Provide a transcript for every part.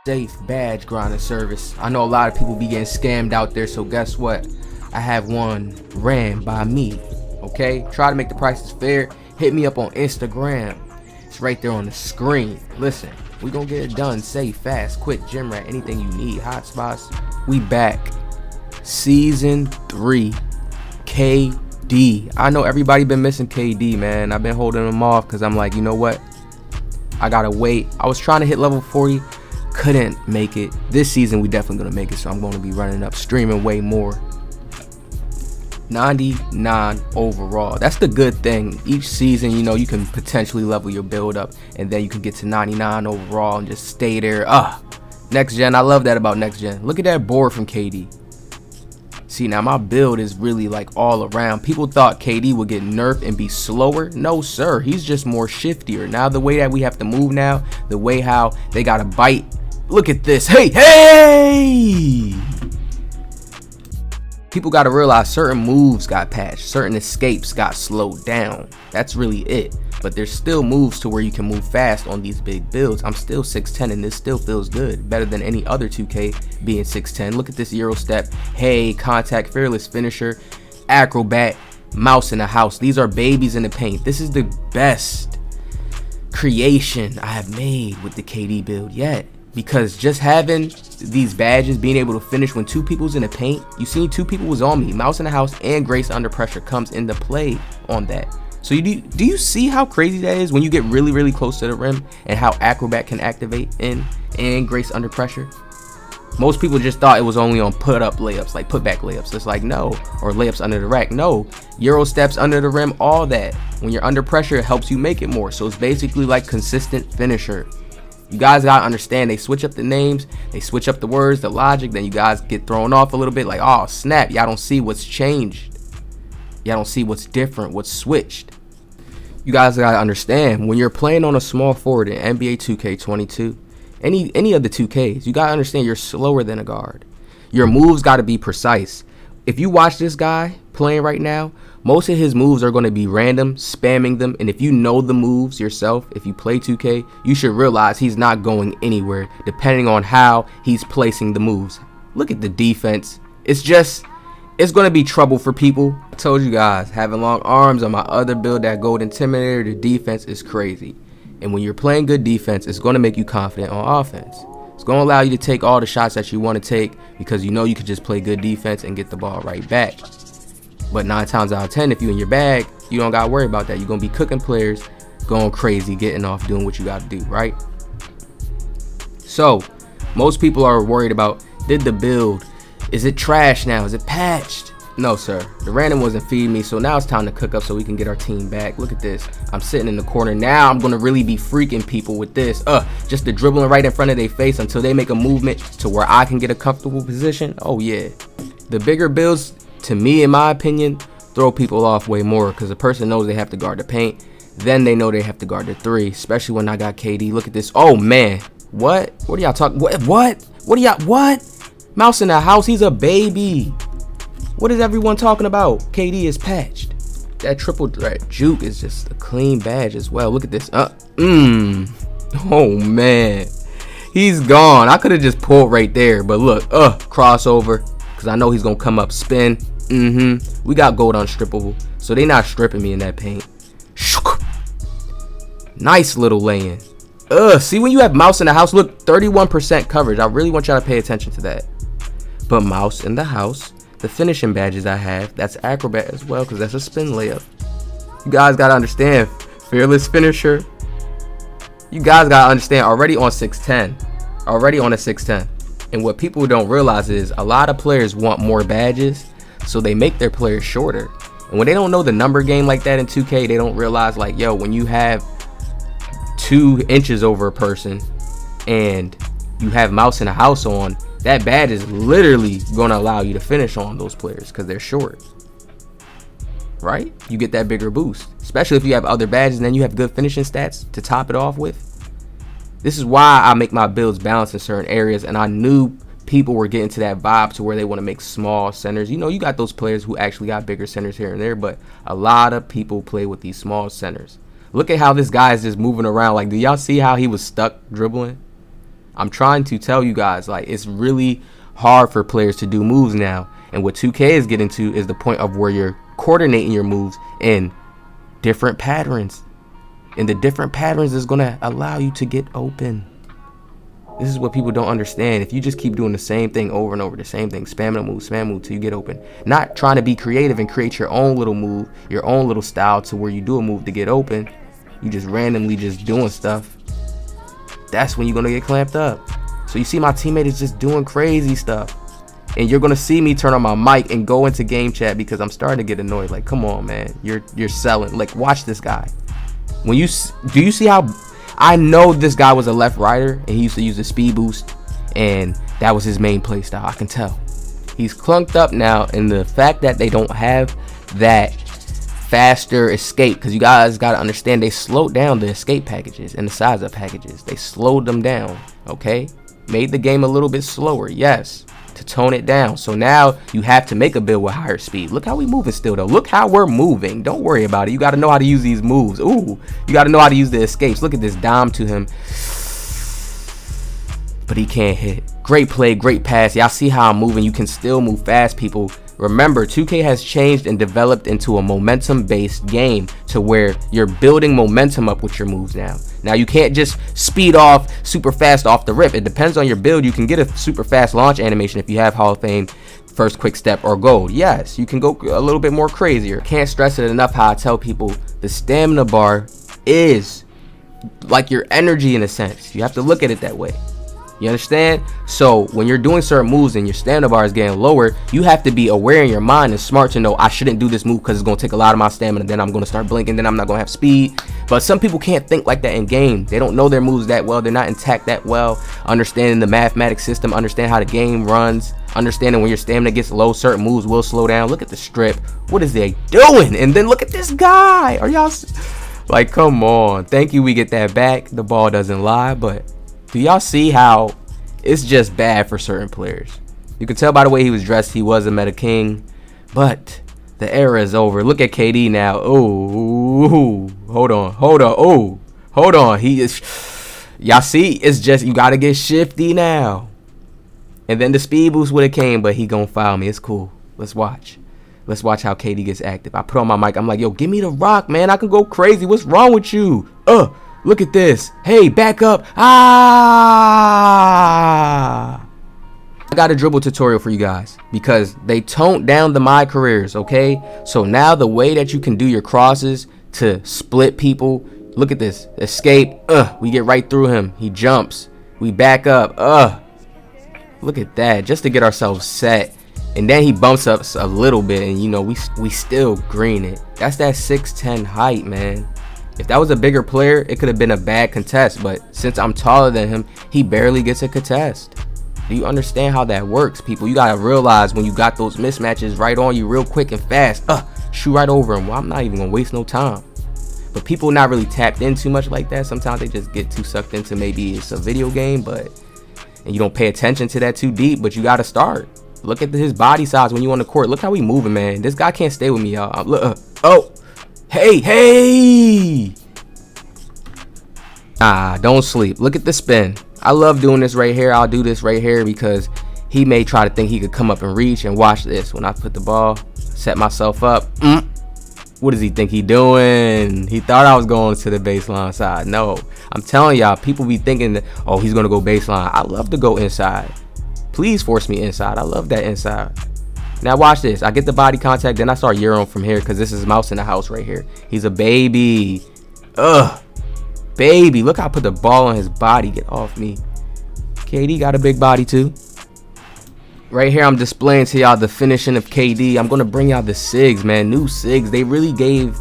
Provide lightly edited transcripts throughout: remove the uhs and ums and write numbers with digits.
safe badge grinding service. I know a lot of people be getting scammed out there, so guess what? I have one ran by me. Okay? Try to make the prices fair. Hit me up on Instagram. It's right there on the screen. Listen, we gonna get it done. Safe, fast, quick, gym rat, anything you need. Hotspots. We back. Season 3. KD. I know everybody been missing KD, man. I've been holding him off because I'm like, you know what? I gotta wait. I was trying to hit level 40. Couldn't make it. This season we definitely gonna make it, so I'm gonna be running up, streaming way more. 99 overall. That's the good thing. Each season, you know, you can potentially level your build up, and then you can get to 99 overall and just stay there. Next gen. I love that about next gen. Look at that board from KD. See, now my build is really like all around. People thought KD would get nerfed and be slower. No, sir. He's just more shiftier. Now the way that we have to move now, the way how they got to bite. Look at this. Hey! People got to realize certain moves got patched. Certain escapes got slowed down. That's really it. But there's still moves to where you can move fast on these big builds. I'm still 6'10", and this still feels good. Better than any other 2K being 6'10". Look at this Euro step. Hey, contact, fearless finisher, acrobat, mouse in the house. These are babies in the paint. This is the best creation I have made with the KD build yet. Because just having these badges, being able to finish when two people's in the paint, you seen two people was on me. Mouse in the house and grace under pressure comes into play on that. So do you see how crazy that is when you get really, really close to the rim and how acrobat can activate in and grace under pressure? Most people just thought it was only on put up layups, like put back layups. It's like, no. Or layups under the rack. No. Euro steps under the rim, all that. When you're under pressure, it helps you make it more. So it's basically like consistent finisher. You guys gotta understand, they switch up the names, they switch up the words, the logic, then you guys get thrown off a little bit like, oh snap, y'all don't see what's changed. Y'all don't see what's different, what's switched. You guys gotta understand, when you're playing on a small forward in NBA 2K22, any of the 2Ks, you gotta understand you're slower than a guard. Your moves gotta be precise. If you watch this guy playing right now, most of his moves are going to be random, spamming them, and if you know the moves yourself, if you play 2K, you should realize he's not going anywhere depending on how he's placing the moves. Look at the defense. It's going to be trouble for people. I told you guys, having long arms on my other build, that Gold Intimidator, the defense is crazy. And when you're playing good defense, it's going to make you confident on offense. It's going to allow you to take all the shots that you want to take because you know you could just play good defense and get the ball right back. But 9 times out of 10, if you in your bag, you don't got to worry about that. You're going to be cooking players, going crazy, getting off, doing what you got to do, right? So, most people are worried about, did the build, is it trash now? Is it patched? No, sir. The random wasn't feeding me, so now it's time to cook up so we can get our team back. Look at this. I'm sitting in the corner. Now I'm going to really be freaking people with this. Just the dribbling right in front of their face until they make a movement to where I can get a comfortable position. Oh, yeah. The bigger builds, to me, in my opinion, throw people off way more because the person knows they have to guard the paint. Then they know they have to guard the 3, especially when I got KD. Look at this. Oh, man. What? What are y'all talking? What? What are y'all? What? Mouse in the house. He's a baby. What is everyone talking about? KD is patched. That triple threat juke is just a clean badge as well. Look at this. Oh, man. He's gone. I could have just pulled right there. But look. Crossover. Because I know he's going to come up, spin. We got gold unstrippable. So they not stripping me in that paint. Nice little lay-in. See, when you have mouse in the house, look, 31% coverage. I really want y'all to pay attention to that. But mouse in the house, the finishing badges I have, that's acrobat as well because that's a spin layup. You guys got to understand, fearless finisher. You guys got to understand, already on 6'10". Already on a 6'10". And what people don't realize is a lot of players want more badges, so they make their players shorter. And when they don't know the number game like that in 2K, they don't realize, like, yo, when you have 2 inches over a person and you have mouse in a house on, that badge is literally going to allow you to finish on those players because they're short. Right? You get that bigger boost, especially if you have other badges and then you have good finishing stats to top it off with. This is why I make my builds balanced in certain areas, and I knew people were getting to that vibe to where they want to make small centers. You know, you got those players who actually got bigger centers here and there, but a lot of people play with these small centers. Look at how this guy is just moving around. Like, do y'all see how he was stuck dribbling? I'm trying to tell you guys, like, it's really hard for players to do moves now. And what 2K is getting to is the point of where you're coordinating your moves in different patterns. And the different patterns is going to allow you to get open. This is what people don't understand. If you just keep doing the same thing over and over, the same thing, spam move till you get open. Not trying to be creative and create your own little move, your own little style to where you do a move to get open. You just randomly just doing stuff. That's when you're going to get clamped up. So you see my teammate is just doing crazy stuff. And you're going to see me turn on my mic and go into game chat because I'm starting to get annoyed. Like, come on, man. You're selling. Like, watch this guy. Do you see how I know this guy was a left rider and he used to use the speed boost and that was his main play style. I can tell. He's clunked up now, and the fact that they don't have that faster escape, because you guys got to understand they slowed down the escape packages and the size of packages. They slowed them down, okay? Made the game a little bit slower, yes, to tone it down. So now you have to make a build with higher speed. Look how we moving still though. Look how we're moving. Don't worry about it. You got to know how to use these moves. Ooh, you got to know how to use the escapes. Look at this dime to him, but he can't hit. Great play, great pass. Y'all see how I'm moving. You can still move fast, people. Remember, 2K has changed and developed into a momentum-based game to where you're building momentum up with your moves now. Now, you can't just speed off super fast off the rip. It depends on your build. You can get a super fast launch animation if you have Hall of Fame, first quick step, or gold. Yes, you can go a little bit more crazier. Can't stress it enough how I tell people the stamina bar is like your energy in a sense. You have to look at it that way. You understand? So when you're doing certain moves and your stamina bar is getting lower, you have to be aware in your mind and smart to know I shouldn't do this move because it's going to take a lot of my stamina. Then I'm going to start blinking. Then I'm not going to have speed. But some people can't think like that in game. They don't know their moves that well. They're not intact that well. Understanding the mathematics system, understand how the game runs, understanding when your stamina gets low, certain moves will slow down. Look at the strip. What is they doing? And then look at this guy. Are y'all like, come on? Thank you. We get that back. The ball doesn't lie, but do y'all see how it's just bad for certain players? You can tell by the way he was dressed, he was a meta king, but the era is over. Look at KD now. Oh, hold on. Oh, hold on. He is, y'all see, it's just, you got to get shifty now. And then the speed boost would have came, but he gonna foul me. It's cool. Let's watch. Let's watch how KD gets active. I put on my mic. I'm like, yo, give me the rock, man. I can go crazy. What's wrong with you? Look at this. Hey, back up. I got a dribble tutorial for you guys because they toned down the my careers, okay? So now the way that you can do your crosses to split people, look at this. Escape. We get right through him. He jumps. We back up. Look at that. Just to get ourselves set. And then he bumps us a little bit, and you know, we still green it. That's that 6'10" height, man. If that was a bigger player, it could have been a bad contest, but since I'm taller than him, he barely gets a contest. Do you understand how that works, people? You gotta realize when you got those mismatches right on you real quick and fast, shoot right over him. Well, I'm not even gonna waste no time. But people not really tapped in too much like that. Sometimes they just get too sucked into maybe it's a video game, and you don't pay attention to that too deep, but you gotta start. Look at his body size when you on the court. Look how he moving, man. This guy can't stay with me, y'all. Look, Hey! Don't sleep. Look at the spin. I love doing this right here. I'll do this right here because he may try to think he could come up and reach. And watch this. When I put the ball, set myself up. What does he think he doing? He thought I was going to the baseline side. No. I'm telling y'all, people be thinking that, oh, he's going to go baseline. I love to go inside. Please force me inside. I love that inside. Now watch this. I get the body contact, then I start Euroing from here because this is mouse in the house right here. He's a baby. Baby. Look how I put the ball on his body. Get off me. KD got a big body too. Right here, I'm displaying to y'all the finishing of KD. I'm going to bring y'all the SIGS, man. New SIGS. They really gave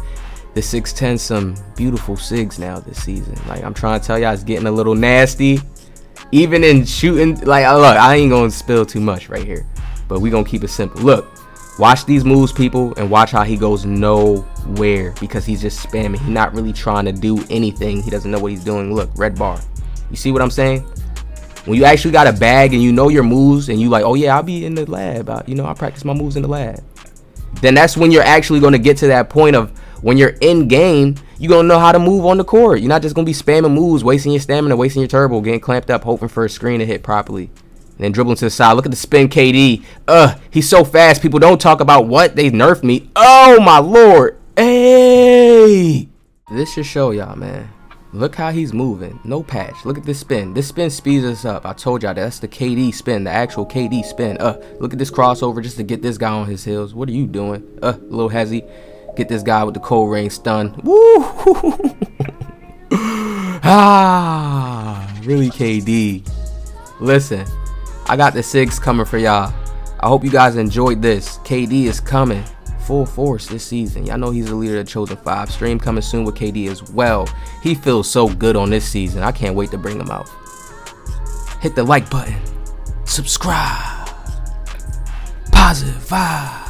the 6'10" some beautiful SIGS now this season. Like, I'm trying to tell y'all, it's getting a little nasty. Even in shooting, like, look, I ain't going to spill too much right here. But we gonna keep it simple. Look, watch these moves, people, and watch how he goes nowhere because he's just spamming. He's not really trying to do anything. He doesn't know what he's doing. Look, red bar. You see what I'm saying? When you actually got a bag and you know your moves and you like, oh yeah, I'll be in the lab. I practice my moves in the lab. Then that's when you're actually gonna get to that point of when you're in game, You gonna know how to move on the court. You're not just gonna be spamming moves, wasting your stamina, wasting your turbo, getting clamped up, hoping for a screen to hit properly. And then dribbling to the side. Look at the spin KD. He's so fast. People don't talk about what they nerfed me. Oh my lord. Hey. This should show y'all, man. Look how he's moving. No patch. Look at this spin. This spin speeds us up. I told y'all that's the KD spin, the actual KD spin. Look at this crossover just to get this guy on his heels. What are you doing? A little hezzy. Get this guy with the cold rain stun. Woo! Really KD. Listen, I got the SIGS coming for y'all. I hope you guys enjoyed this. KD is coming full force this season. Y'all know he's the leader of the Chosen 5. Stream coming soon with KD as well. He feels so good on this season. I can't wait to bring him out. Hit the like button. Subscribe. Positive vibe.